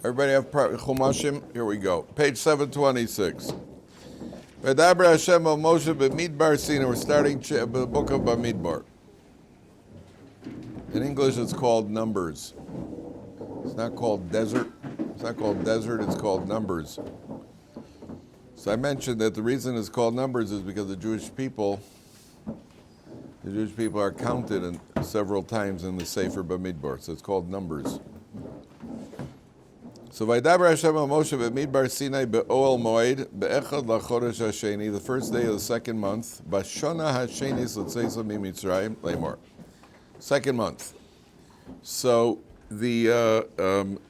Everybody have Chumashim? Here we go. Page 726. V'daber Hashem al Moshe Bamidbar Sinai. We're starting the book of Bamidbar. In English, it's called Numbers. It's not called desert. It's not called desert. It's called Numbers. So I mentioned that the reason it's called Numbers is because the Jewish people are counted several times in the Sefer Bamidbar. So it's called Numbers. So Vaydaber Hashem al Moshe Bamidbar Sinai be'Oel Moed be'Echad lachodesh hasheni, the first day of the second month, b'Shona hasheni l'tzeisa miMitzrayim le'mor. Second month. So the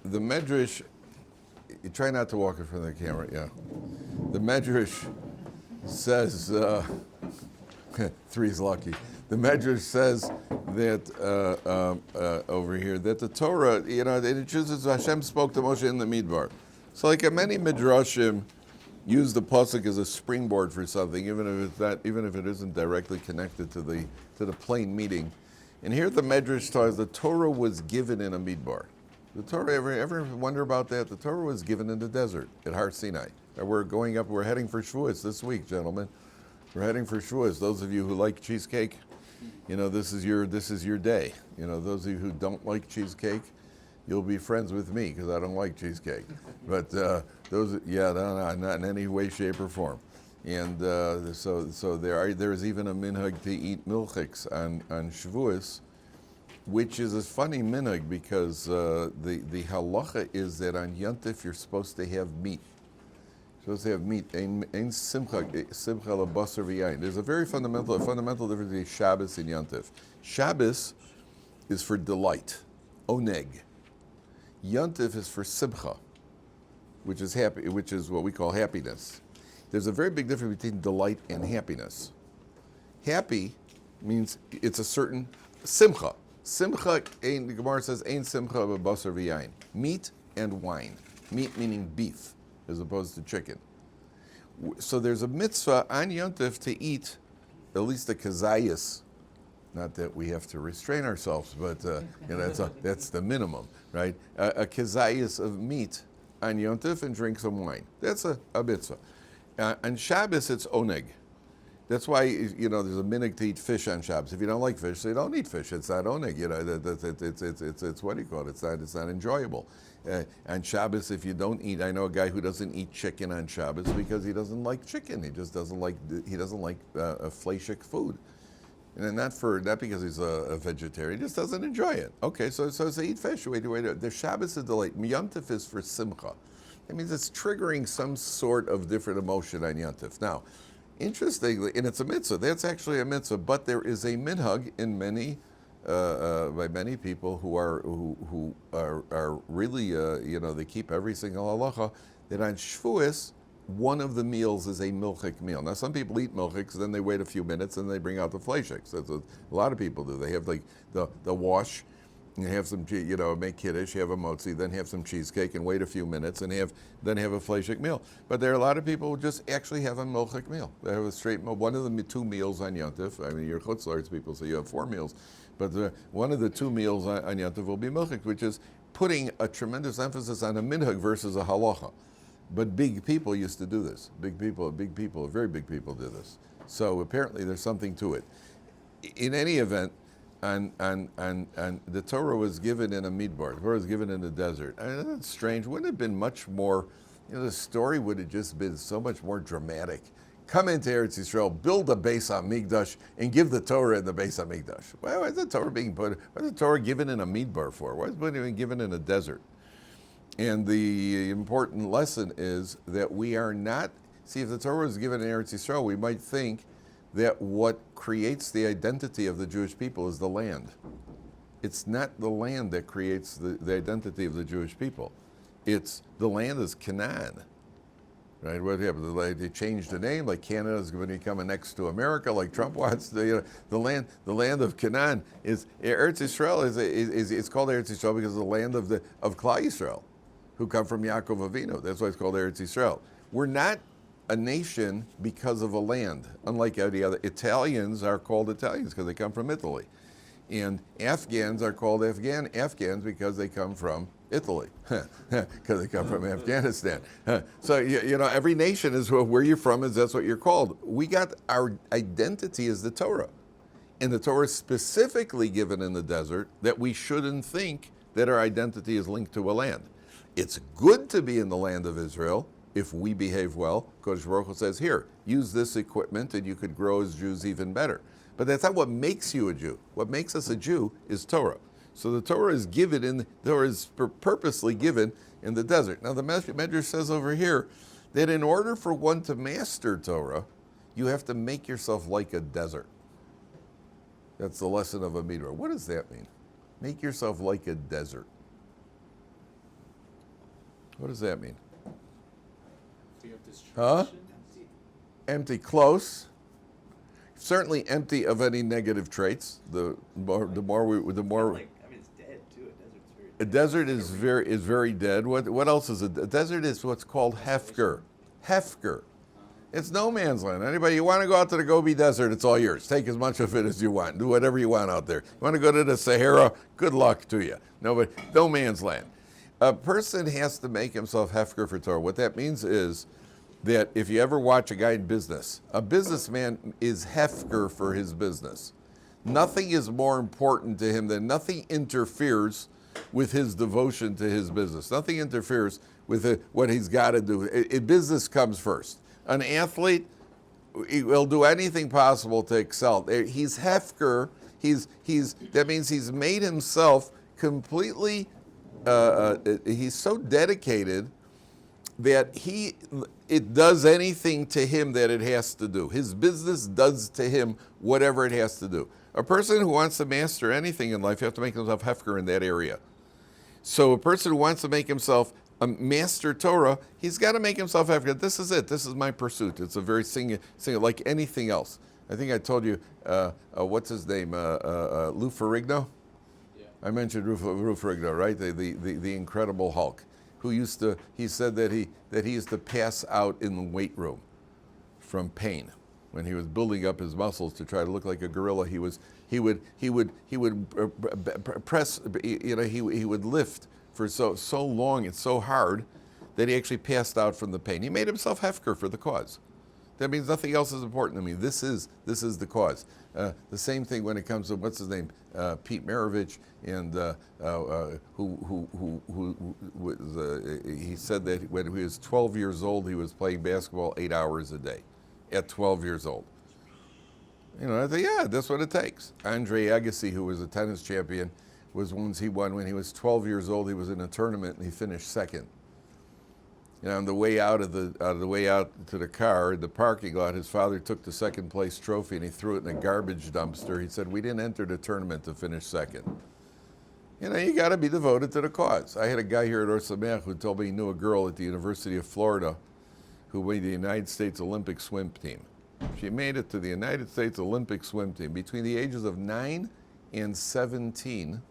Medrash, you try not to walk in front of the camera, yeah. The Medrash says, three's lucky. The Medrash says that over here, that the Torah, it chooses Hashem spoke to Moshe in the Midbar. So like many Midrashim use the pasuk as a springboard for something, even if it isn't directly connected to the plain meaning. And here the Medrash tells the Torah was given in a Midbar. The Torah, ever wonder about that? The Torah was given in the desert at Har Sinai. We're heading for Shavuos this week, gentlemen. We're heading for Shavuos. Those of you who like cheesecake, this is your day. Those of you who don't like cheesecake, you'll be friends with me because I don't like cheesecake. But not in any way, shape, or form. And so there's even a minhag to eat milchiks on Shavuos, which is a funny minhag because the halacha is that on Yontif you're supposed to have meat. Supposed to have meat. Ein simcha lebasar v'yayin. There's a very fundamental difference between Shabbos and Yontif. Shabbos is for delight, oneg. Yontif is for simcha, which is what we call happiness. There's a very big difference between delight and happiness. Happy means it's a certain simcha. Simcha, the Gemara says, ein simcha lebasar v'yayin. Meat and wine. Meat meaning beef, as opposed to chicken. So there's a mitzvah on Yontif to eat at least a kazayas. Not that we have to restrain ourselves, but that's the minimum, right? A kazayas of meat on Yontif and drink some wine. That's a mitzvah. On Shabbos, it's oneg. That's why, there's a minhag to eat fish on Shabbos. If you don't like fish, so you don't eat fish. It's not oneg. It's what do you call it? It's not enjoyable. On Shabbos, if you don't eat, I know a guy who doesn't eat chicken on Shabbos because he doesn't like chicken. He just doesn't like fleishik food, and not because he's a vegetarian. He just doesn't enjoy it. Okay, so eat fish. Wait. The Shabbos is delight. Yontif is for simcha. That means it's triggering some sort of different emotion on Yontif. Now, interestingly, and it's a mitzvah. That's actually a mitzvah, but there is a minhag in by many people who are really they keep every single halacha, that on Shavuos one of the meals is a milchik meal. Now some people eat milchiks, then they wait a few minutes and they bring out the fleishiks. That's what a lot of people do. They have like the wash. You have some, make kiddush, have a motzi, then have some cheesecake and wait a few minutes and then have a fleishik meal. But there are a lot of people who just actually have a milchik meal. They have a straight meal. One of the two meals on Yontif, your chutzlarts people say you have 4 meals, but one of the 2 meals on Yontif will be milchik, which is putting a tremendous emphasis on a minhag versus a halacha. But big people used to do this. Big people, very big people do this. So apparently there's something to it. In any event, and the Torah was given in a midbar. The Torah was given in the desert. I mean, that's strange. Wouldn't it have been much more, the story would have just been so much more dramatic. Come into Eretz Yisrael, build a Beis HaMikdash, and give the Torah in the Beis HaMikdash. Why is the Torah being put, why is the Torah given in a midbar for? Why is it being given in a desert? And the important lesson is that we are not, if the Torah was given in Eretz Yisrael, we might think that what creates the identity of the Jewish people is the land. It's not the land that creates the identity of the Jewish people. It's the land is Canaan. Right? What happened? They changed the name, like Canada is going to become next to America, like Trump wants. The land of Canaan is Eretz Yisrael. It's called Eretz Yisrael because it's the land of Klal Yisrael, who come from Yaakov Avinu. That's why it's called Eretz Yisrael. We're not a nation because of a land. Unlike any other, Italians are called Italians because they come from Italy. And Afghans are called Afghans because they come from Italy, because they come from Afghanistan. So, every nation is where you're from, that's what you're called. We got our identity as the Torah. And the Torah is specifically given in the desert that we shouldn't think that our identity is linked to a land. It's good to be in the land of Israel if we behave well. Kodesh Baruch Hu says, here, use this equipment and you could grow as Jews even better. But that's not what makes you a Jew. What makes us a Jew is Torah. So the Torah is purposely given in the desert. Now the Medrash says over here that in order for one to master Torah, you have to make yourself like a desert. That's the lesson of Bamidbar. What does that mean? Make yourself like a desert. What does that mean? Huh? Empty, close. Certainly empty of any negative traits. The more. It's dead too. A desert is very dead. What else is a desert? Is what's called hefker. Hefker. It's no man's land. Anybody, you want to go out to the Gobi Desert, it's all yours. Take as much of it as you want. Do whatever you want out there. You want to go to the Sahara, good luck to you. No man's land. A person has to make himself hefker for Torah. What that means is that if you ever watch a guy in business, a businessman is hefker for his business. Nothing is more important to him than nothing interferes with his devotion to his business. Nothing interferes with what he's got to do. Business comes first. An athlete, he will do anything possible to excel. He's hefker. That means he's made himself completely. He's so dedicated that it does anything to him that it has to do. His business does to him whatever it has to do. A person who wants to master anything in life, you have to make himself hefker in that area. So a person who wants to make himself a master Torah, he's got to make himself hefker. This is it. This is my pursuit. It's a very single like anything else. I think I told you, what's his name, Lou Ferrigno? Yeah. I mentioned Lou Ferrigno, right? The Incredible Hulk, he said that he used to pass out in the weight room from pain when he was building up his muscles to try to look like a gorilla. He would press, he would lift for so long and so hard that he actually passed out from the pain. He made himself hefker for the cause. That means nothing else is important to me. This is the cause. The same thing when it comes to what's his name, Pete Maravich, and he said that when he was 12 years old, he was playing basketball 8 hours a day. At 12 years old, I thought, yeah, that's what it takes. Andre Agassi, who was a tennis champion, he won when he was 12 years old. He was in a tournament and he finished second. On the way out to the car in the parking lot, his father took the second place trophy and he threw it in a garbage dumpster. He said, "We didn't enter the tournament to finish second." You got to be devoted to the cause. I had a guy here at Ohr Somayach who told me he knew a girl at the University of Florida who made the United States Olympic swim team. She made it to the United States Olympic swim team. Between the ages of 9 and 17,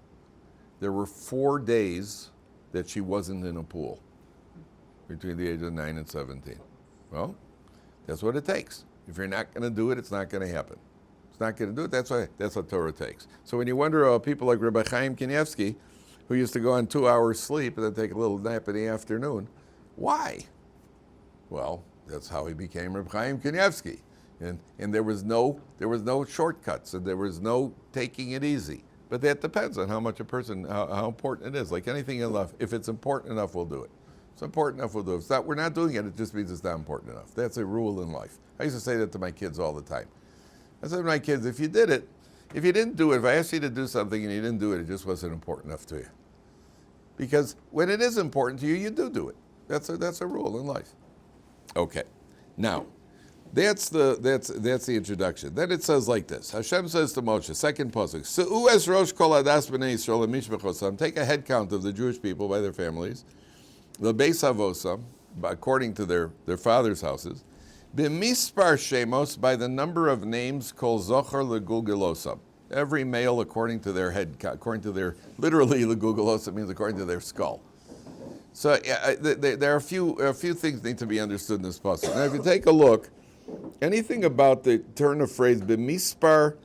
there were 4 days that she wasn't in a pool. Between the ages of 9 and 17. Well, that's what it takes. If you're not going to do it, it's not going to happen. It's not going to do it, that's what Torah takes. So when you wonder people like Rabbi Chaim Kanievsky, who used to go on 2 hours sleep and then take a little nap in the afternoon, why? Well, that's how he became Rabbi Chaim Kanievsky. And there was no shortcuts, and there was no taking it easy. But that depends on how much how important it is. Like anything in life, if it's important enough, we'll do it. It's important enough, we'll do it. If it's not, we're not doing it, it just means it's not important enough. That's a rule in life. I used to say that to my kids all the time. I said to my kids, if you didn't do it, if I asked you to do something and you didn't do it, it just wasn't important enough to you. Because when it is important to you, you do it. That's a rule in life. Okay, now, that's the introduction. Then it says like this. Hashem says to Moshe, second pasuk, Se'u es rosh kol hadas b'nei Yisrael mishpachosam. Take a head count of the Jewish people by their families, the beis avosam, according to their fathers' houses, b'mispar shemos, by the number of names, kol zochar legulgelosam. Every male according to their head, according to their, literally legulgelosam means according to their skull. So there are a few things need to be understood in this passage. Now, if you take a look, anything about the turn of phrase b'mispar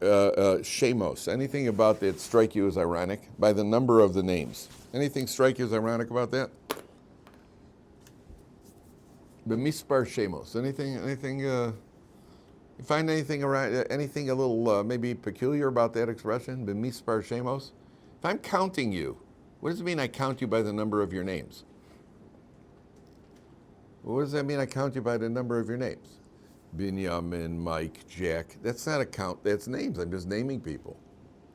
shemos, anything about that strike you as ironic by the number of the names? Anything strike you as ironic about that? B'mispar shemos, anything, you find anything around, anything a little maybe peculiar about that expression, b'mispar shemos? If I'm counting you, what does it mean I count you by the number of your names? What does that mean I count you by the number of your names? Binyamin, Mike, Jack. That's not a count, that's names. I'm just naming people.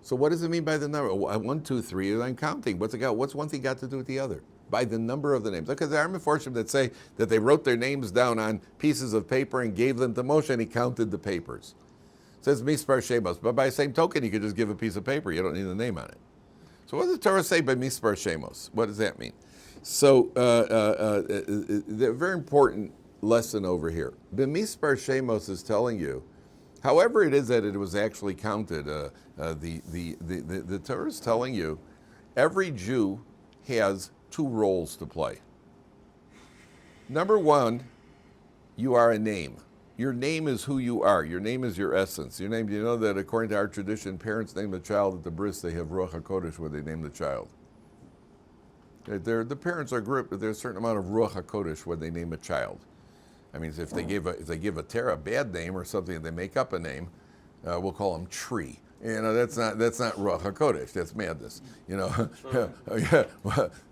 So what does it mean by the number? 1, 2, 3, I'm counting. What's one thing got to do with the other? By the number of the names. Because there are Meforshim that say that they wrote their names down on pieces of paper and gave them to Moshe and he counted the papers. It says Mispar Shemos, but by the same token, you could just give a piece of paper. You don't need a name on it. So what does the Torah say by Mispar Shemos? What does that mean? So the very important lesson over here. B'mispar Shemos is telling you, however it is that it was actually counted, the Torah is telling you, every Jew has 2 roles to play. Number 1, you are a name. Your name is who you are. Your name is your essence. Your name, you know that according to our tradition, parents name the child at the bris, they have Ruach HaKodesh when they name the child. The parents are gripped, but there's a certain amount of Ruach HaKodesh when they name a child. I mean, if they give a Terah a bad name or something, and they make up a name, we'll call them Tree. You know, that's not Ruach HaKodesh. That's madness. You know,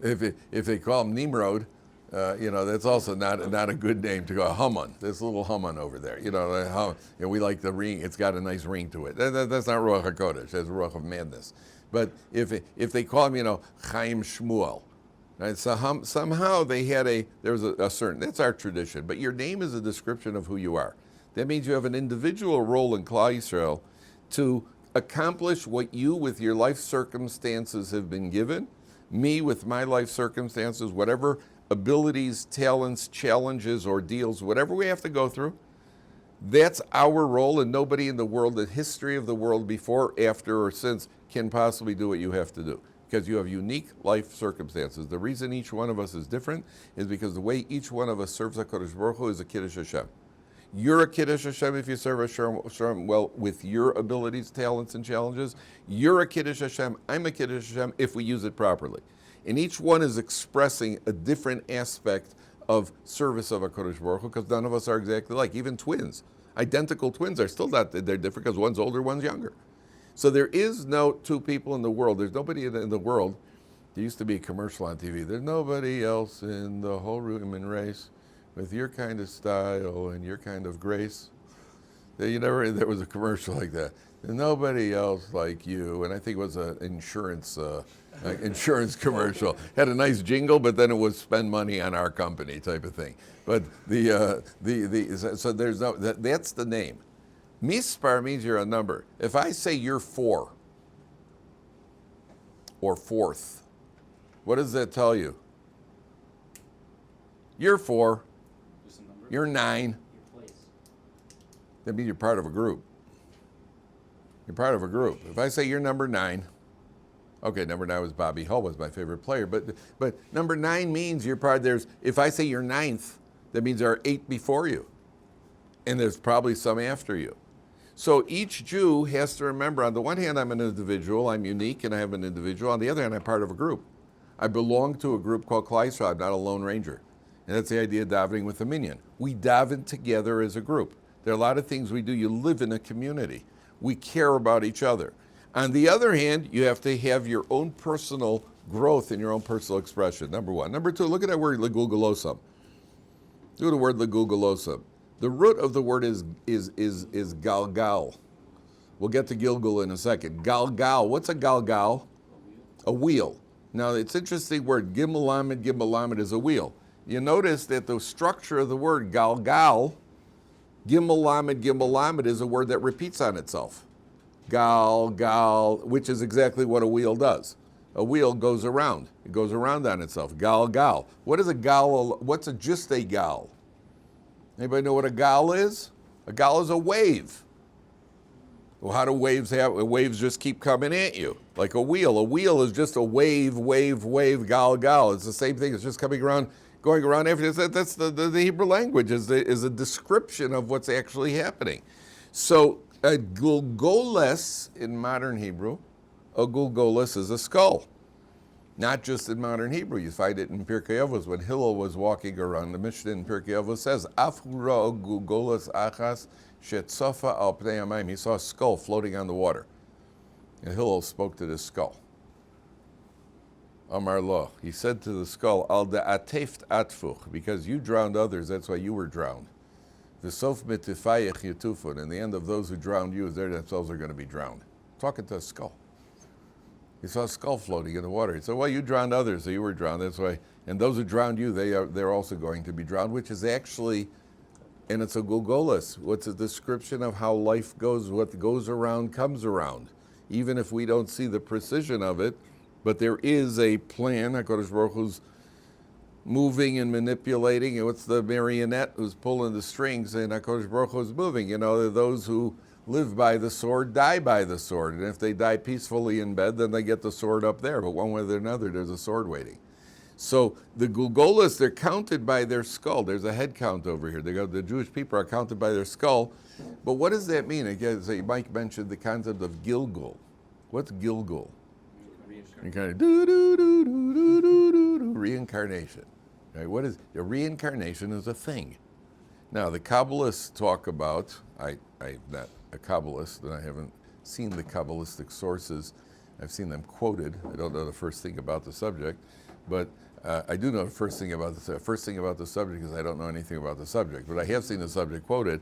if they call him Nimrod, you know, that's also not a good name to go Haman. There's a little Haman over there. You know, we like the ring. It's got a nice ring to it. That's not Ruach HaKodesh. That's Ruach of madness. But if they call him, you know, Chaim Shmuel, right? So somehow they had there was a certain, that's our tradition, but your name is a description of who you are. That means you have an individual role in Klal Yisrael to accomplish what you with your life circumstances have been given, me with my life circumstances, whatever abilities, talents, challenges, ordeals, whatever we have to go through. That's our role, and nobody in the world, the history of the world before, after, or since can possibly do what you have to do, because you have unique life circumstances. The reason each one of us is different is because the way each one of us serves HaKadosh Baruch Hu is a Kiddush Hashem. You're a Kiddush Hashem if you serve Hashem well with your abilities, talents, and challenges. You're a Kiddush Hashem, I'm a Kiddush Hashem if we use it properly. And each one is expressing a different aspect of service of HaKadosh Baruch Hu, because none of us are exactly like. Even twins, identical twins are still not, they're different because one's older, one's younger. So there is no 2 people in the world. There's nobody in the world. There used to be a commercial on TV. There's nobody else in the whole human race with your kind of style and your kind of grace. There was a commercial like that. There's nobody else like you. And I think it was an insurance commercial. Had a nice jingle, but then it was spend money on our company type of thing. But so there's no, that's the name. Mispar means you're a number. If I say you're 4 or 4th, what does that tell you? You're 4. You're 9. That means you're part of a group. You're part of a group. If I say you're number 9, okay, number 9 was Bobby Hull, was my favorite player, but number 9 means you're part. If I say you're 9th, that means there are 8 before you, and there's probably some after you. So each Jew has to remember, on the one hand, I'm an individual, I'm unique, and I have an individual. On the other hand, I'm part of a group. I belong to a group called Klal Yisrael. I'm not a lone ranger. And that's the idea of davening with a minyan. We daven together as a group. There are a lot of things we do. You live in a community. We care about each other. On the other hand, you have to have your own personal growth and your own personal expression, number 1. Number 2, look at that word, legulgalosam. Look at the word legulgalosam. The root of the word is galgal. We'll get to Gilgal in a second. Galgal, what's a galgal? A wheel. Now, it's an interesting word. Gimel lamed is a wheel. You notice that the structure of the word galgal, gimel lamed is a word that repeats on itself. Gal, which is exactly what a wheel does. A wheel goes around. It goes around on itself. Gal. What is a gal? What's just a gal? Anybody know what a gal is? A gal is a wave. Well, how do waves have? Waves just keep coming at you, like a wheel. A wheel is just a wave, gal. It's the same thing. It's just coming around, going around. That's the Hebrew language is a description of what's actually happening. So A gulgoles in modern Hebrew, a gulgoles is a skull. Not just in modern Hebrew, you find it in Pirkei Avos. When Hillel was walking around, the Mishnah in Pirkei Avos says, Afura gulgoles achas shetzofa al pnei hamayim. He saw a skull floating on the water. And Hillel spoke to this skull. Amar lo, he said to the skull, Al da'ateft atfuch, because you drowned others, that's why you were drowned. V'sof mitifayech yetufun, and the end of those who drowned you, they themselves are going to be drowned. Talking to a skull. He saw a skull floating in the water. He said, well, you drowned others, so you were drowned, that's why. And those who drowned you, they're also going to be drowned, which is actually, and it's a gulgolis. What's a description of how life goes, what goes around comes around. Even if we don't see the precision of it, but there is a plan. HaKadosh Baruch Hu's moving and manipulating. And what's the marionette who's pulling the strings? And HaKadosh Baruch Hu's moving. You know, those who live by the sword die by the sword. And if they die peacefully in bed, then they get the sword up there. But one way or another, there's a sword waiting. So the Gulgolas, they're counted by their skull. There's a head count over here. The Jewish people are counted by their skull. But what does that mean? Again, so Mike mentioned the concept of Gilgul. What's Gilgul? Reincarnation. Right? What is a reincarnation? Is a thing. Now the Kabbalists talk about. I'm not a Kabbalist, and I haven't seen the Kabbalistic sources. I've seen them quoted. I don't know the first thing about the subject, but I do know the first thing about the subject is I don't know anything about the subject, but I have seen the subject quoted,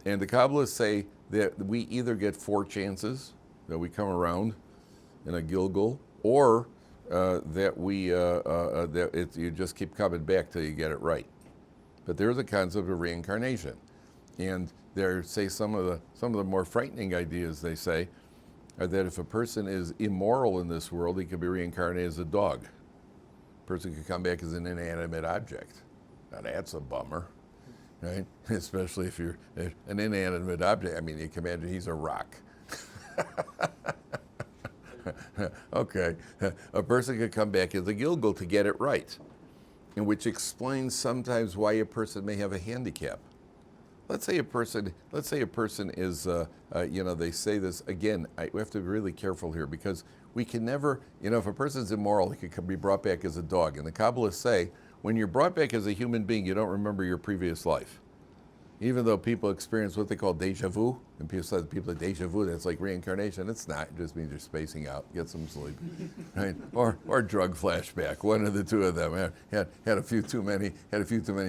and the Kabbalists say that we either get 4 chances that we come around in a Gilgul, or that you just keep coming back till you get it right. But there's a concept of reincarnation, and there say some of the more frightening ideas they say are that if a person is immoral in this world, he could be reincarnated as a dog. A person could come back as an inanimate object. Now that's a bummer, right? Especially if you're an inanimate object. I mean, you can imagine he's a rock. Okay, a person could come back as a Gilgul to get it right, and which explains sometimes why a person may have a handicap. Let's say a person is, they say this, again, we have to be really careful here because we can never, if a person's immoral, he can be brought back as a dog. And the Kabbalists say, when you're brought back as a human being, you don't remember your previous life. Even though people experience what they call deja vu, and people say deja vu, that's like reincarnation. It's not. It just means you're spacing out. Get some sleep, right? Or drug flashback. One of the two of them had a few too many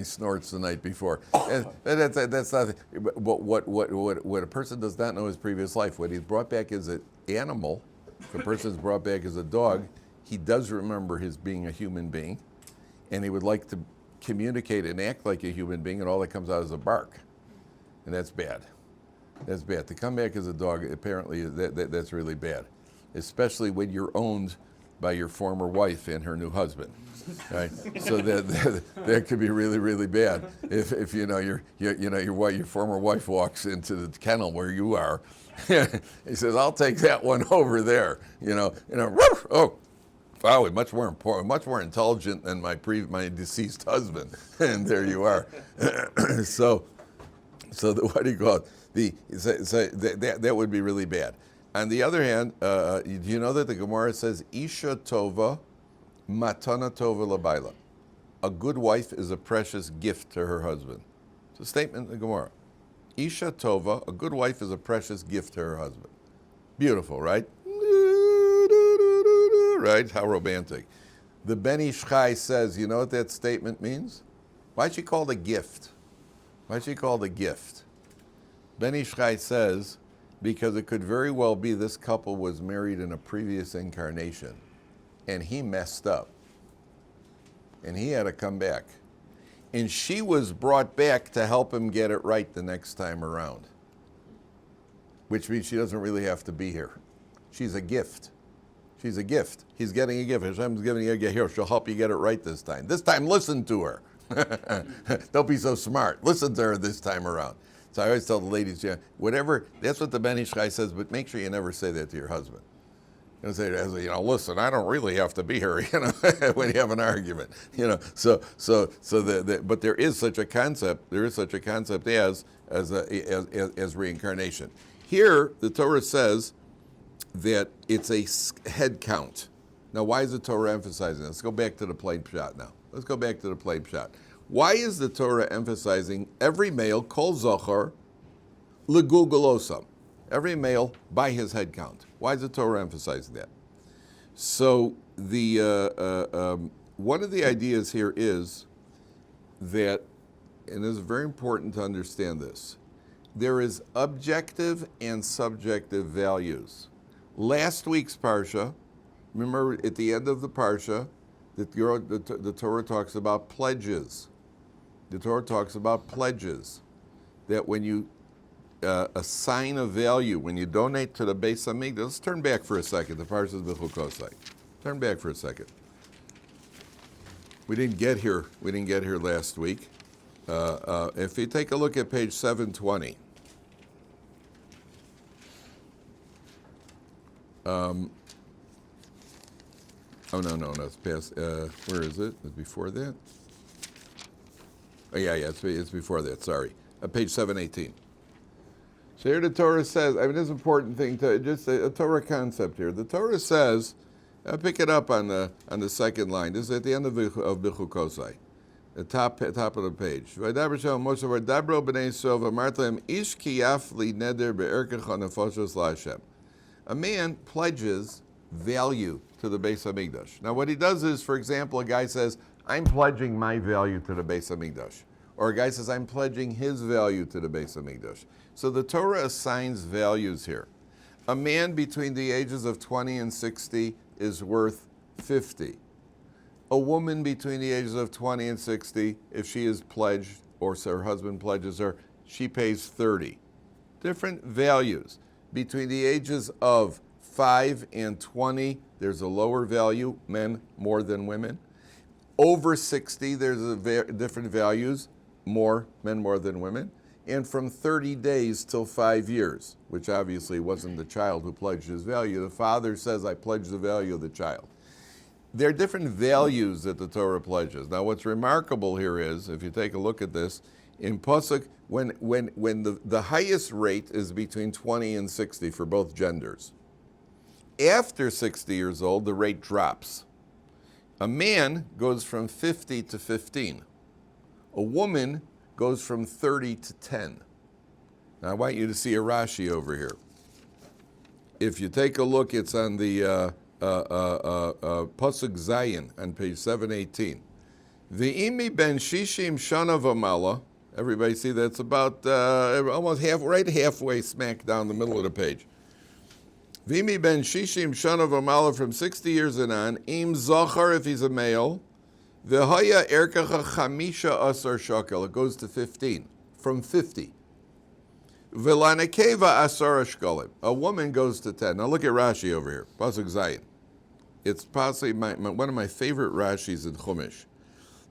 snorts the night before. And that's not. But what a person does not know his previous life. When he's brought back as an animal, if a person is brought back as a dog, he does remember his being a human being, and he would like to communicate and act like a human being, and all that comes out is a bark, and that's bad. That's bad. To come back as a dog, apparently, that's really bad, especially when you're owned by your former wife and her new husband, right? So that could be really, really bad. If your former wife walks into the kennel where you are, he says, "I'll take that one over there." Oh. Wow, much more important, much more intelligent than my deceased husband, and there you are. So what do you call it? That would be really bad. On the other hand, do you know that the Gemara says Isha Tova, Matana Tova Labaila? A good wife is a precious gift to her husband. It's a statement in the Gemara. Isha Tova, a good wife is a precious gift to her husband. Beautiful, right? Right? How romantic. The Ben Ish Chai says, you know what that statement means? Why's she called a gift? Why's she called a gift? Ben Ish Chai says, because it could very well be this couple was married in a previous incarnation, and he messed up, and he had to come back. And she was brought back to help him get it right the next time around, which means she doesn't really have to be here. She's a gift. She's a gift. He's getting a gift. Hashem's giving you a gift. Here, she'll help you get it right this time. This time, listen to her. Don't be so smart. Listen to her this time around. So I always tell the ladies, whatever, that's what the Ben Ish Chai says, but make sure you never say that to your husband. You say, listen, I don't really have to be here, when you have an argument, but there is such a concept. There is such a concept as reincarnation. Here, the Torah says that it's a head count. Now, why is the Torah emphasizing this? Let's go back to the plain pshat now. Let's go back to the plain pshat. Why is the Torah emphasizing every male, kol zachar, legulgalosam? Every male by his head count. Why is the Torah emphasizing that? So, one of the ideas here is that, and it is very important to understand this, there is objective and subjective values. Last week's Parsha, remember at the end of the Parsha, the Torah talks about pledges. The Torah talks about pledges. That when you assign a value, when you donate to the Beis Hamikdash, let's turn back for a second. The Parsha is B'chukosai. Turn back for a second. We didn't get here last week. If you take a look at page 720. Oh, no, it's past, where is it? It's before that? Oh, yeah, it's before that, sorry. Page 718. So here the Torah says, this is an important thing, just a Torah concept here. The Torah says, pick it up on the second line. This is at the end of B'chukosai, the top of the page. V'daber Shem Moshe v'dabro b'nei Yisrael v'amart lehem ish ki yaf li neder be'erkecha nefashos la'Hashem. A man pledges value to the Beis Hamikdash. Now what he does is, for example, a guy says, I'm pledging my value to the Beis Hamikdash. Or a guy says, I'm pledging his value to the Beis Hamikdash. So the Torah assigns values here. A man between the ages of 20 and 60 is worth 50. A woman between the ages of 20 and 60, if she is pledged, or her husband pledges her, she pays 30. Different values. Between the ages of 5 and 20, there's a lower value, men more than women. Over 60, there's different values, more men more than women. And from 30 days till 5 years, which obviously wasn't the child who pledged his value. The father says, I pledge the value of the child. There are different values that the Torah pledges. Now what's remarkable here is, if you take a look at this, in Pasuk, when the highest rate is between 20 and 60 for both genders. After 60 years old, the rate drops. A man goes from 50 to 15. A woman goes from 30 to 10. Now I want you to see a Rashi over here. If you take a look, it's on the Pasuk Zayin on page 718. V'imi ben shishim shana v'mala. Everybody see that's about almost halfway smack down the middle of the page. V'imi ben shishim shana v'mala, from 60 years and on. Im zachar, if he's a male. V'haya erkacha chamisha asar shakel. It goes to 15, from 50. V'lanekeva asar shkolim. A woman goes to 10. Now look at Rashi over here, Pasuk Zayin. It's possibly one of my favorite Rashis in Chumash.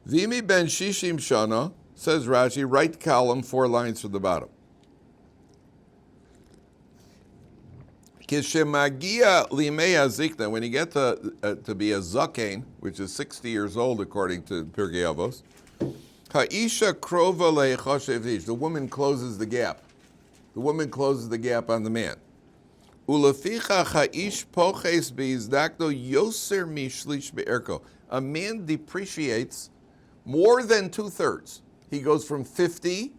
V'imi ben shishim shana, says Rashi, right column, 4 lines from the bottom. Kishemagia limei azikna, when you get to be a zaken, which is 60 years old according to Pirkei Avos, ha'isha krova le'chashev ish, the woman closes the gap. The woman closes the gap on the man. Uleficha ha'ish poches be'izdakto yoser mishlish be'erko. A man depreciates more than 2/3. He goes from 50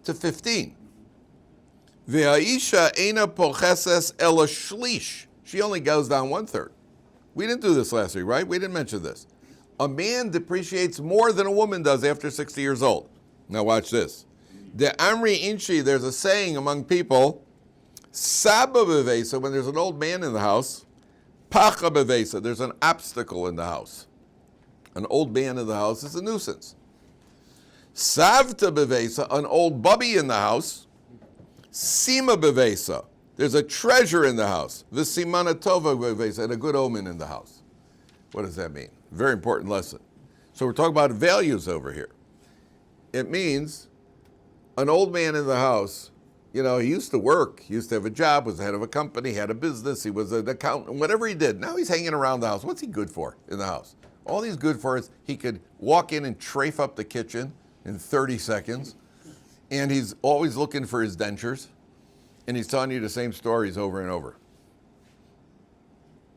to 15. Ve'aisha eina pocheses ela shlish. She only goes down 1/3. We didn't do this last week, right? We didn't mention this. A man depreciates more than a woman does after 60 years old. Now watch this. The Amri Inchi, there's a saying among people, Saba bevesa, when there's an old man in the house, Pacha bevesa, there's an obstacle in the house. An old man in the house is a nuisance. Savta bevesa, an old bubby in the house. Sima bevesa, there's a treasure in the house. V'simana tova bevesa, and a good omen in the house. What does that mean? Very important lesson. So we're talking about values over here. It means an old man in the house, he used to work, he used to have a job, was the head of a company, had a business, he was an accountant, whatever he did. Now he's hanging around the house. What's he good for in the house? All he's good for is he could walk in and trafe up the kitchen in 30 seconds, and he's always looking for his dentures, and he's telling you the same stories over and over.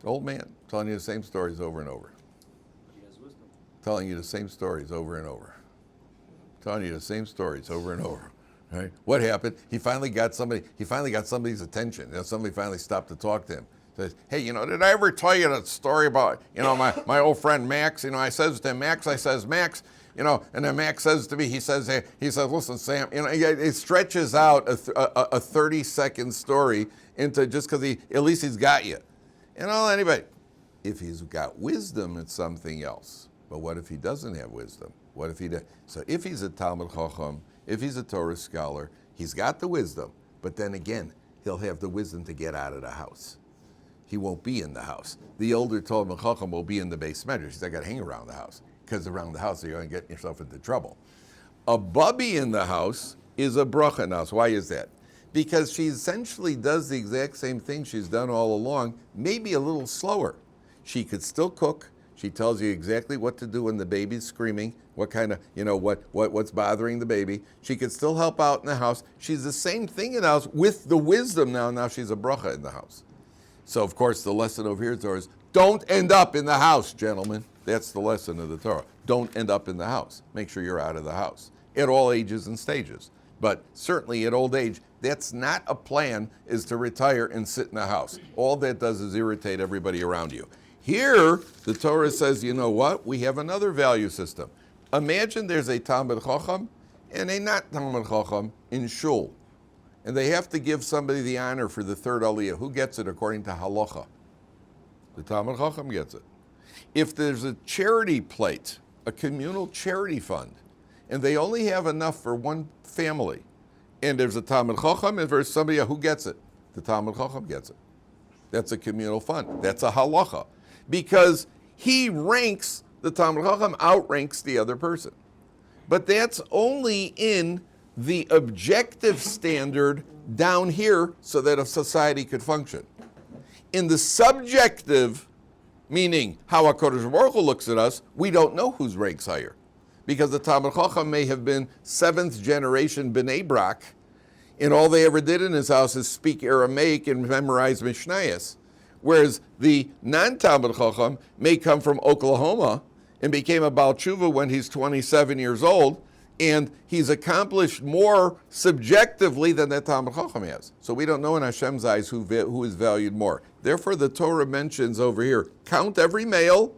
Old man telling you the same stories over and over. He has wisdom. Telling you the same stories over and over. Telling you the same stories over and over. Right? What happened? He finally got somebody's attention. Somebody finally stopped to talk to him. Says, hey, did I ever tell you that story about, my old friend Max? I says to him, Max, and then Max says to me, he says, listen, Sam, it stretches out a 30-second story into just because at least he's got you. Anybody, if he's got wisdom, it's something else. But what if he doesn't have wisdom? What if he does? So if he's a Talmud Chacham, if he's a Torah scholar, he's got the wisdom, but then again, he'll have the wisdom to get out of the house. He won't be in the house. The older Talmud Chacham will be in the base measure. He's got to hang around the house, because around the house you're going to get yourself into trouble. A bubby in the house is a bracha in the house. Why is that? Because she essentially does the exact same thing she's done all along, maybe a little slower. She could still cook. She tells you exactly what to do when the baby's screaming, what kind of, what's bothering the baby. She could still help out in the house. She's the same thing in the house with the wisdom now. Now she's a bracha in the house. So, of course, the lesson over here is don't end up in the house, gentlemen. That's the lesson of the Torah. Don't end up in the house. Make sure you're out of the house at all ages and stages. But certainly at old age, that's not a plan, is to retire and sit in the house. All that does is irritate everybody around you. Here, the Torah says, you know what? We have another value system. Imagine there's a Talmud Chacham and a not Talmud Chacham in shul. And they have to give somebody the honor for the third aliyah. Who gets it according to halacha? The Talmud Chacham gets it. If there's a charity plate, a communal charity fund, and they only have enough for one family, and there's a Talmud Chacham and there's somebody who gets it, the Talmud Chacham gets it. That's a communal fund. That's a halacha. Because he ranks, the Talmud Chacham outranks the other person. But that's only in the objective standard down here so that a society could function. In the subjective, meaning how HaKadosh Baruch Hu looks at us, we don't know whose ranks higher. Because the Talmud Chacham may have been 7th generation B'nai Brak, and all they ever did in his house is speak Aramaic and memorize Mishnayos. Whereas the non-Talmud Chacham may come from Oklahoma and became a Baal Tshuva when he's 27 years old, and he's accomplished more subjectively than that Talmud Chacham has. So we don't know in Hashem's eyes who is valued more. Therefore, the Torah mentions over here, count every male,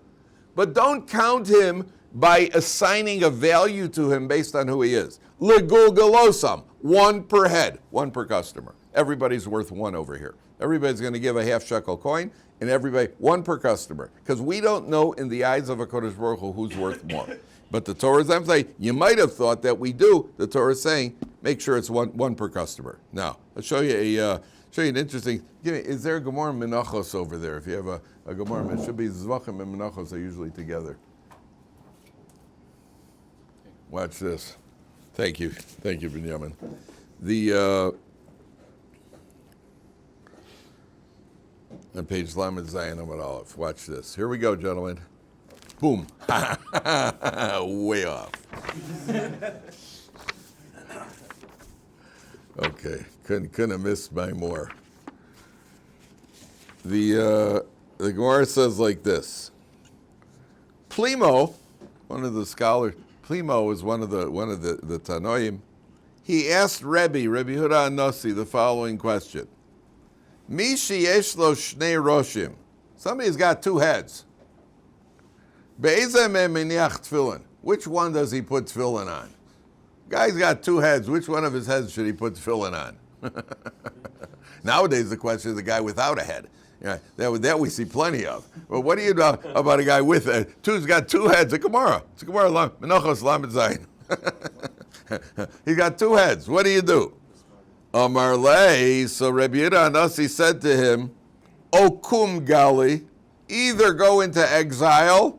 but don't count him by assigning a value to him based on who he is. Legulgalosam, one per head, one per customer. Everybody's worth one over here. Everybody's going to give a half shekel coin, and everybody, one per customer. Because we don't know in the eyes of HaKadosh Baruch Hu who's worth more. But the Torah is emphasizing, you might have thought that we do. The Torah is saying, make sure it's one per customer. Now, I'll show you an interesting, is there a Gemara Menachos over there? If you have a Gemara, it should be Zvachim and Menachos are usually together. Watch this. Thank you, Binyamin. On page Lamed Zayin Amud Aleph. Watch this. Here we go, gentlemen. Boom. Way off. Okay. Couldn't have missed by more. The Gemara says like this. Plimo, one of the scholars, Plimo is one of the Tanoim. He asked Rabbi Yehuda Anasi, the following question. Mishi yeshlo shnei roshim. Somebody's got two heads. Be'ezeh meniach tefillin. Which one does he put tefillin on? Guy's got two heads. Which one of his heads should he put tefillin on? Nowadays, the question is the guy without a head. Yeah, that we see plenty of. But what do you know about a guy with a two's got two heads? It's a Gemara. Menachos Lamed Zayin. He got two heads. What do? Amar lei, so Rabbi Yehuda Anasi said to him, Okum gali, either go into exile,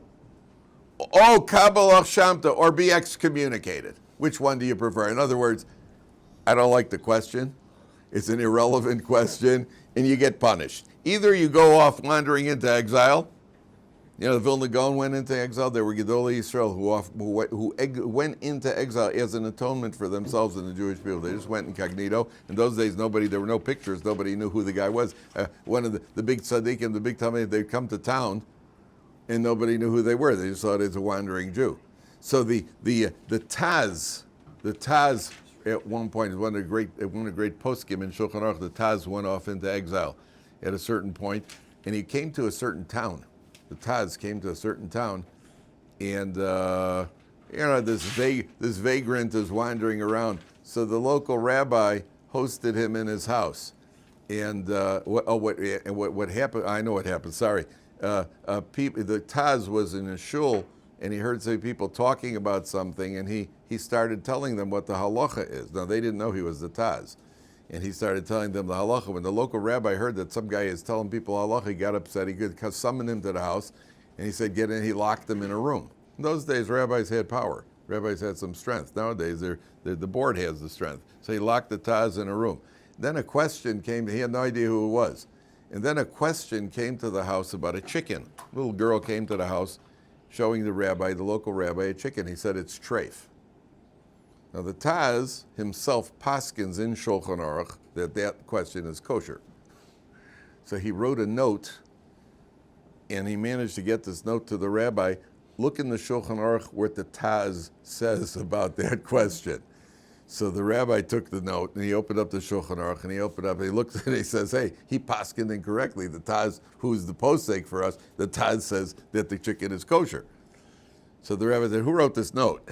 O Kabbalah Shamta, or be excommunicated. Which one do you prefer? In other words, I don't like the question. It's an irrelevant question, and you get punished. Either you go off wandering into exile, You know, the Vilna Gaon went into exile. There were Gedolei Yisrael who went into exile as an atonement for themselves and the Jewish people. They just went incognito. In those days, there were no pictures. Nobody knew who the guy was. One of the big tzaddikim, the big Talmud, they'd come to town, and nobody knew who they were. They just thought it was a wandering Jew. So the Taz at one point is one of the great poskim in Shulchan Aruch. The Taz went off into exile at a certain point, and he came to a certain town. The Taz came to a certain town, and this vagrant is wandering around. So the local rabbi hosted him in his house, and what happened? I know what happened. Sorry, the Taz was in a shul, and he heard some people talking about something, and he started telling them what the halacha is. Now they didn't know he was the Taz. And he started telling them the halacha. When the local rabbi heard that some guy is telling people halacha, he got upset. He could summon him to the house, and he said, "Get in." He locked them in a room. In those days, rabbis had power. Rabbis had some strength. Nowadays, the board has the strength. So he locked the Taz in a room. Then a question came. He had no idea who it was. And then a question came to the house about a chicken. A little girl came to the house, showing the local rabbi, a chicken. He said, "It's treif." Now the Taz himself paskins in Shulchan Aruch that question is kosher. So he wrote a note, and he managed to get this note to the rabbi. Look in the Shulchan Aruch what the Taz says about that question. So the rabbi took the note, and he opened up the Shulchan Aruch, and he looked at it, and he says, "Hey, he paskined incorrectly. The Taz, who's the posek for us, the Taz says that the chicken is kosher." So the rabbi said, "Who wrote this note?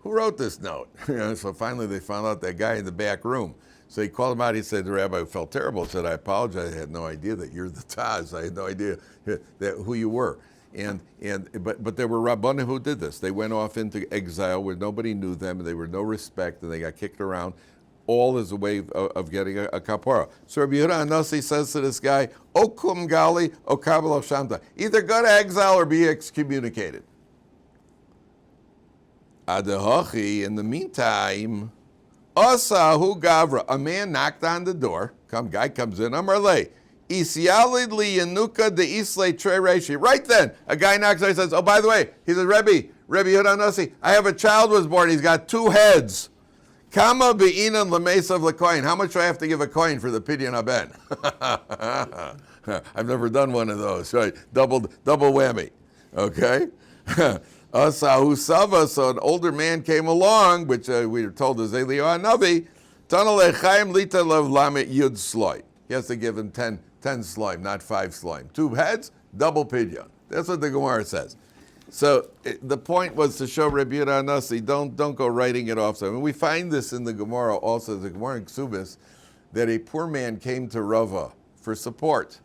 Who wrote this note?" So finally they found out that guy in the back room. So he called him out. He said, the rabbi felt terrible. He said, "I apologize. I had no idea that you're the Taz. I had no idea who you were." But there were Rabbanim who did this. They went off into exile where nobody knew them, and they were no respect, and they got kicked around, all as a way of getting a kapara. So Rabbi Yehuda Anasi says to this guy, "Okum gali, okabel shamta." Either go to exile or be excommunicated. Adahachi, in the meantime, Asahu Gavra, a man knocked on the door. Guy comes in, Amarle, Isyalid li Yanuka de Islay Tre Reishi. Right then, a guy knocks on, he says, "Oh, by the way," he says, Rabbi Yehuda Nasi, "I have a child was born, he's got 2 heads. Kama be'inan lemesav lekoin. How much do I have to give a coin for the pidyon haben?" I've never done one of those, right? Double whammy, okay? Asahu Sava, so an older man came along, which we were told is Eliyahu Navi. Tanale Chaim Lita Lev Lamet Yud Sloy. He has to give him 10 slime, not 5 slime. 2 heads, double pidyon. That's what the Gemara says. So the point was to show Rabbi Yehuda Nasi, don't go writing it off. So we find this in the Gemara also, the Gemara in Ksubis, that a poor man came to Rava for support.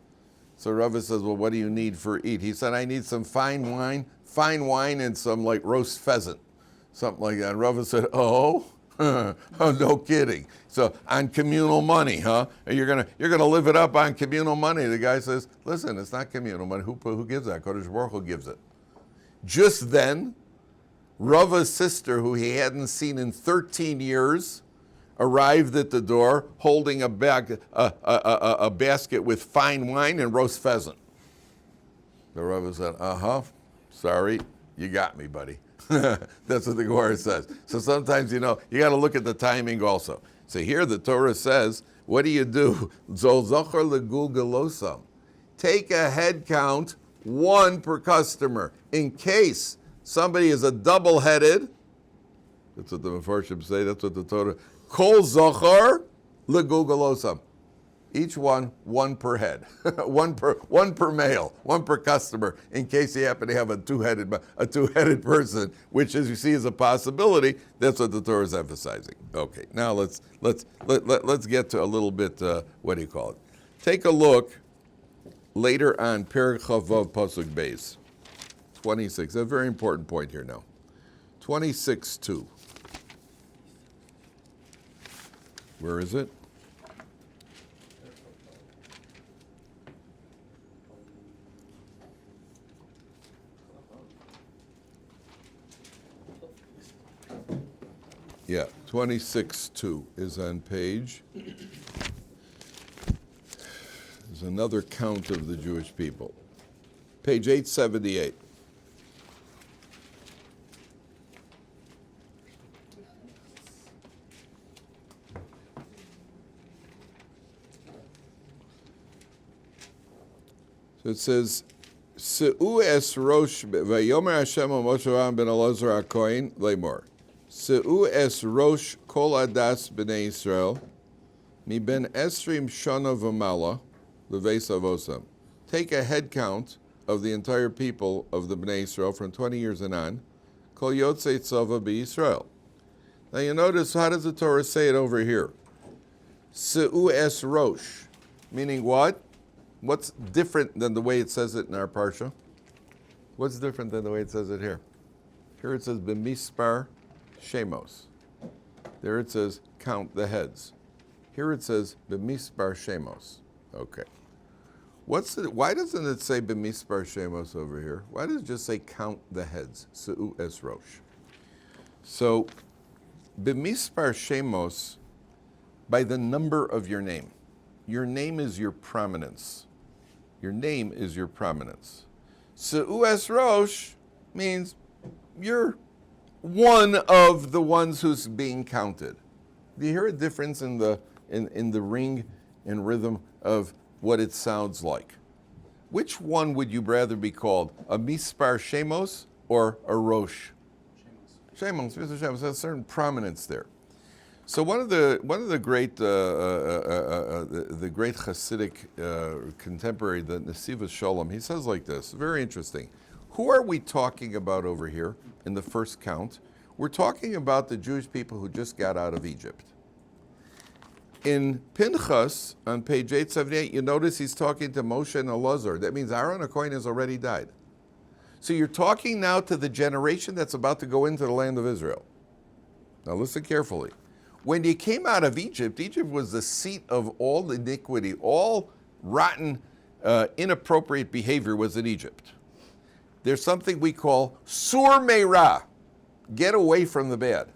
So Rava says, "Well, what do you need for eat?" He said, "I need some fine wine and some like roast pheasant," something like that. And Rava said, "Oh, oh, no kidding. So on communal money, huh? You're gonna live it up on communal money." The guy says, "Listen, it's not communal money. Who gives that? Kodesh Baruch Hu gives it." Just then, Rava's sister, who he hadn't seen in 13 years, arrived at the door holding a basket with fine wine and roast pheasant. The Rava said, "Sorry, you got me, buddy." That's what the Gemara says. So sometimes, you got to look at the timing also. So here the Torah says, what do you do? Zol zocher legul galosam. Take a head count, 1 per customer, in case somebody is a double-headed. That's what the Mefarshim say. That's what the Torah. Kol zocher legul galosam. Each one per head, one per male, 1 per customer, in case you happen to have a two-headed person, which, as you see, is a possibility. That's what the Torah is emphasizing. Okay, now let's get to a little bit. What do you call it? Take a look later on Perek Chavav Pasuk Beis 26. A very important point here now. 26:2. Where is it? Yeah, 26:2 is on page. There's another count of the Jewish people. page 878. So it says, Se'u es rosh, vayomer Hashem al Moshe Rabbeinu ben Elazar HaKohen, lemor. Se'u es rosh kol adas b'nei Yisrael, mi ben esrim shana v'mala, leveis avosam. Take a head count of the entire people of the Bnei Yisrael from 20 years and on, kol yotzei tzava b'Yisrael. Now you notice, how does the Torah say it over here? Se'u es rosh, meaning what? What's different than the way it says it in our Parsha? What's different than the way it says it here? Here it says, B'mispar shemos. There it says, count the heads. Here it says, B'mispar shemos. Okay. Why doesn't it say B'mispar shemos over here? Why does it just say count the heads? Se'u es rosh. So, B'mispar shemos, by the number of your name. Your name is your prominence. Your name is your prominence. Se'u es rosh means you're one of the ones who's being counted. Do you hear a difference in the ring and rhythm of what it sounds like? Which one would you rather be called? A mispar shemos or a rosh? Shemos. Shemos. There's a certain prominence there. So one of the great the great Hasidic contemporary, the Nesiva Sholem, he says like this, very interesting. Who are we talking about over here in the first count? We're talking about the Jewish people who just got out of Egypt. In Pinchas, on page 878, you notice he's talking to Moshe and Elazar. That means Aaron HaKohen has already died. So you're talking now to the generation that's about to go into the land of Israel. Now listen carefully. When you came out of Egypt, Egypt was the seat of all iniquity, all rotten, inappropriate behavior was in Egypt. There's something we call sur meira, get away from the bad.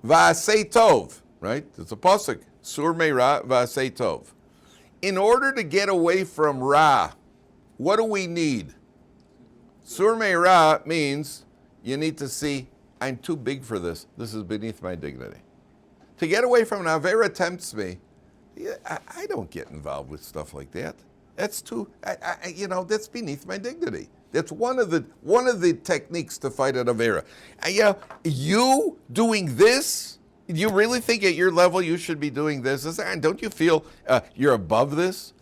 Va'asei tov, right? It's a pasuk, sur meira va'asei tov. In order to get away from ra, what do we need? Sur meira means you need to see, I'm too big for this. This is beneath my dignity. To get away from an Avera tempts me. I don't get involved with stuff like that. That's too, that's beneath my dignity. That's one of the techniques to fight an Avera. You doing this? You really think at your level you should be doing this? Don't you feel you're above this?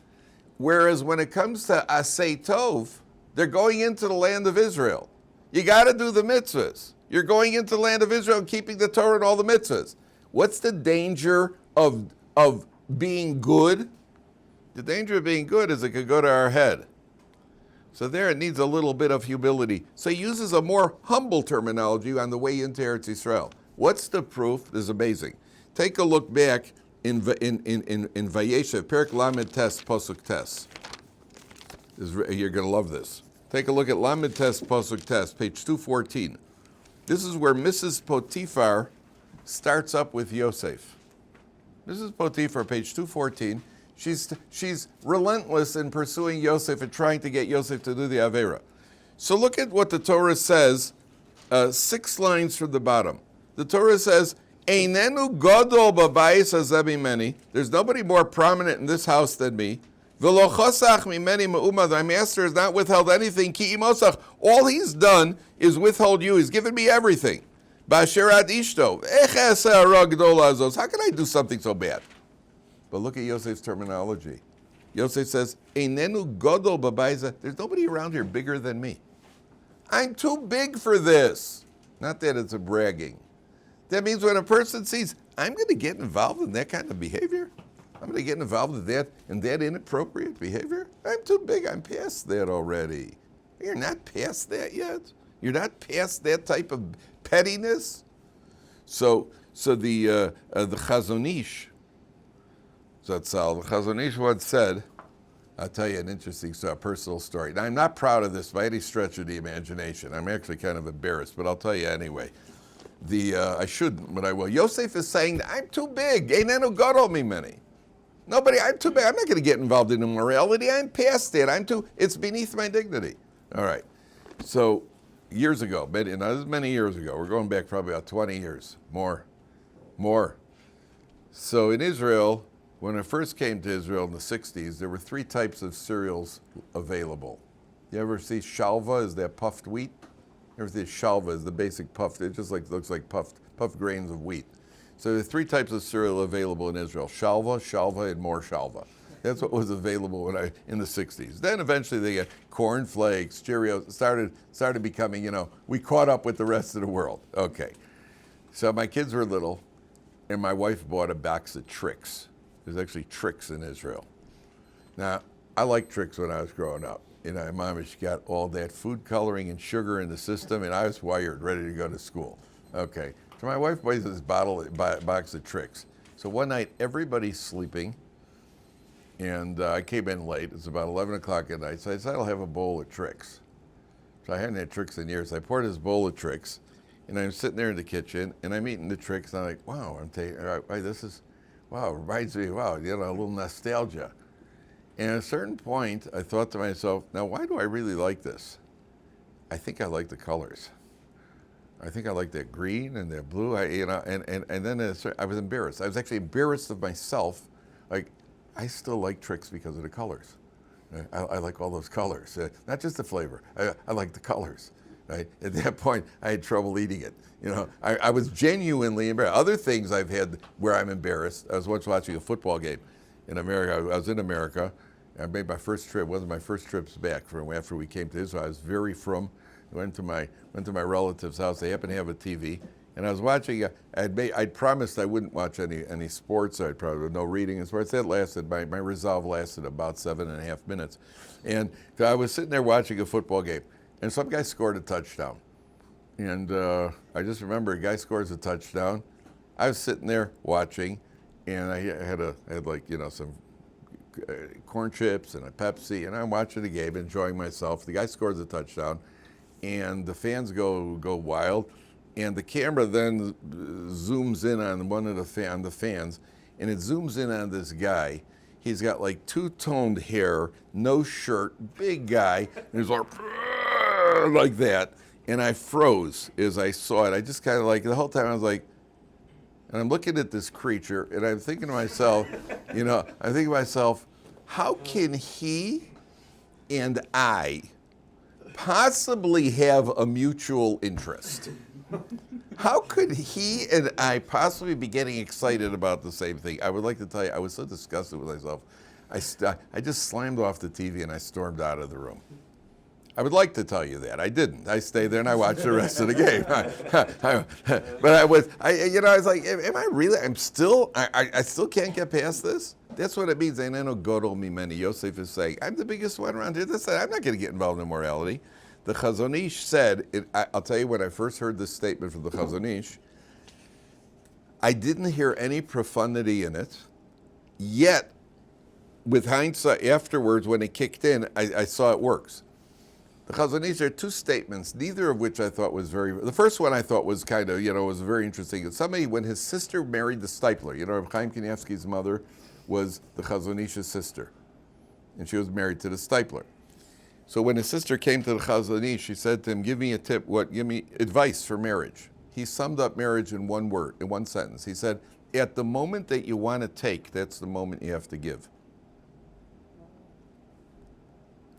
Whereas when it comes to Asay Tov, they're going into the land of Israel. You got to do the mitzvahs. You're going into the land of Israel and keeping the Torah and all the mitzvahs. What's the danger of being good? The danger of being good is it could go to our head. So there it needs a little bit of humility. So he uses a more humble terminology on the way into Eretz Yisrael. What's the proof? This is amazing. Take a look back in Vayeshev, Perek Lamed Tes, Posuk Tes. You're going to love this. Take a look at Lamed Tes, Posuk Tes, page 214. This is where Mrs. Potiphar starts up with Yosef. Mrs. Potiphar, page 214. She's relentless in pursuing Yosef and trying to get Yosef to do the Avera. So look at what the Torah says, 6 lines from the bottom. The Torah says, Einenu gadol babayis hazeh mimeni. There's nobody more prominent in this house than me. V'lo chosach mimeni me'uma. Thy master has not withheld anything. Ki imosach. All he's done is withhold you. He's given me everything. Ba'asher ad ishto. Ech eseh hara gedola azos. How can I do something so bad? But look at Yosef's terminology. Yosef says, Einenu gadol babayis. There's nobody around here bigger than me. I'm too big for this. Not that it's a bragging. That means when a person sees, I'm going to get involved in that kind of behavior. I'm going to get involved in that inappropriate behavior. I'm too big. I'm past that already. You're not past that yet. You're not past that type of pettiness. So the Chazon Ish, Zatzal, the Chazon Ish once said, I'll tell you an interesting personal story. Now, I'm not proud of this by any stretch of the imagination. I'm actually kind of embarrassed, but I'll tell you anyway. I shouldn't, but I will. Yosef is saying, I'm too big. Einenu gadol mimeni. Nobody, I'm too bad. I'm not going to get involved in immorality. I'm past that. It's beneath my dignity. All right. So years ago, this is many years ago. We're going back probably about 20 years, more. So in Israel, when I first came to Israel in the 60s, there were 3 types of cereals available. You ever see shalva? Is that puffed wheat? You ever see shalva? Is the basic puffed? It just looks like puffed grains of wheat. So there are 3 types of cereal available in Israel: shalva, and more shalva. That's what was available in the 60s. Then eventually they got corn flakes, Cheerios. Started becoming, we caught up with the rest of the world. Okay. So my kids were little, and my wife bought a box of Trix. There's actually Trix in Israel. Now, I liked Trix when I was growing up. Mom, she got all that food coloring and sugar in the system, and I was wired, ready to go to school. Okay. So my wife buys this box of Trix. So one night, everybody's sleeping, and I came in late. It's about 11 o'clock at night, so I said, I'll have a bowl of Trix. So I hadn't had Trix in years. I poured this bowl of Trix, and I'm sitting there in the kitchen, and I'm eating the Trix, and I'm like, wow, reminds me, a little nostalgia. And at a certain point, I thought to myself, now, why do I really like this? I think I like the colors. I think I like that green and that blue. And then I was embarrassed. I was actually embarrassed of myself. Like, I still like Trix because of the colors. I like all those colors, not just the flavor. I like the colors. Right? At that point, I had trouble eating it. I was genuinely embarrassed. Other things I've had where I'm embarrassed. I was once watching a football game in America. I was in America. I made my first trip. One of my first trips back from after we came to Israel. I was very frum. I went to my relative's house. They happened to have a TV, and I was watching. I'd promised I wouldn't watch any sports. I'd probably no reading and sports. That lasted. My resolve lasted about 7.5 minutes, and so I was sitting there watching a football game, and some guy scored a touchdown, and I just remember a guy scores a touchdown. I was sitting there watching, and I had some corn chips and a Pepsi, and I'm watching the game, enjoying myself. The guy scores a touchdown, and the fans go wild, and the camera then zooms in on one of the fans, and it zooms in on this guy. He's got like two-toned hair, no shirt, big guy, and he's like that, and I froze as I saw it. I just kind of the whole time I was like, and I'm looking at this creature, and I'm thinking to myself, how can he and I possibly have a mutual interest? How could he and I possibly be getting excited about the same thing? I would like to tell you, I was so disgusted with myself. I just slammed off the TV and I stormed out of the room. I would like to tell you that. I didn't. I stayed there and I watched the rest of the game. But I was like, am I really? I still can't get past this? That's what it means. And I know Godol Mimeni. Yosef is saying, I'm the biggest one around here. I'm not going to get involved in morality. The Chazon Ish said, I'll tell you when I first heard this statement from the Chazon Ish, I didn't hear any profundity in it, yet with hindsight afterwards when it kicked in, I saw it works. The Chazon Ish, there are 2 statements, neither of which I thought was the first one I thought was kind of, was very interesting. It's somebody, when his sister married the Stipler, Chaim Kanievsky's mother was the Chazon Ish's sister, and she was married to the Stipler. So when his sister came to the Chazon Ish, she said to him, give me a tip, give me advice for marriage. He summed up marriage in one word, in one sentence. He said, at the moment that you want to take, that's the moment you have to give.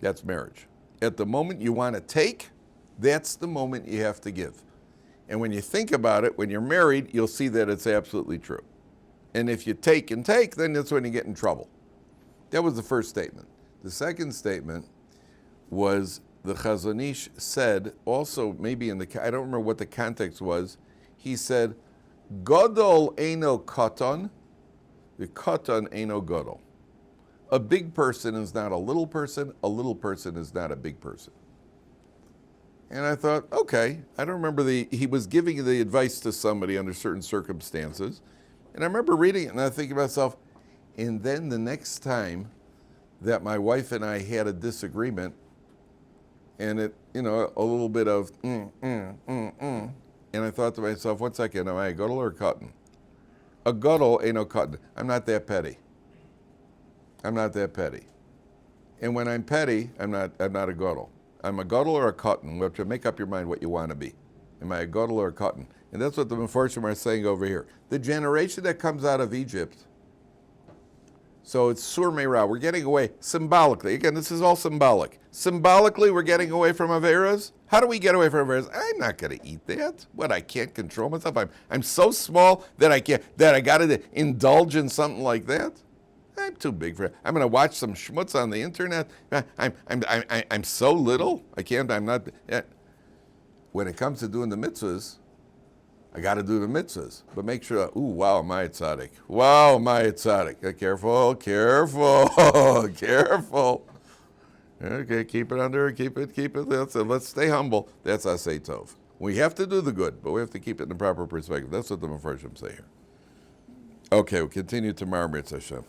That's marriage. At the moment you want to take, that's the moment you have to give. And when you think about it, when you're married, you'll see that it's absolutely true. And if you take, then that's when you get in trouble. That was the first statement. The second statement was the Chazon Ish said, also maybe I don't remember what the context was, he said, Godol eino katan, the katan eino godol. A big person is not a little person is not a big person. And I thought, okay, I don't remember he was giving the advice to somebody under certain circumstances. And I remember reading it and I think to myself, and then the next time that my wife and I had a disagreement, and it, a little bit of, and I thought to myself, 1 second, am I a godel or a cotton? A godel ain't no cotton. I'm not that petty. I'm not that petty. And when I'm petty, I'm not a gadol. I'm a gadol or a cotton. You have to make up your mind what you want to be. Am I a gadol or a cotton? And that's what the Mefarshim are saying over here. The generation that comes out of Egypt, so it's Sur Meirah, we're getting away symbolically. Again, this is all symbolic. Symbolically, we're getting away from Averas. How do we get away from Averas? I'm not going to eat that. What, I can't control myself? I'm so small that I got to indulge in something like that? I'm too big for it. I'm going to watch some schmutz on the internet. I'm so little. I'm not. When it comes to doing the mitzvahs, I got to do the mitzvahs, but make sure. Ooh, wow, my tzaddik. Wow, my tzaddik. Careful. Okay, keep it under. Keep it. Let's stay humble. That's asay tov. We have to do the good, but we have to keep it in the proper perspective. That's what the Mefarshim say here. Okay, we'll continue tomorrow, Mitzvah Hashem.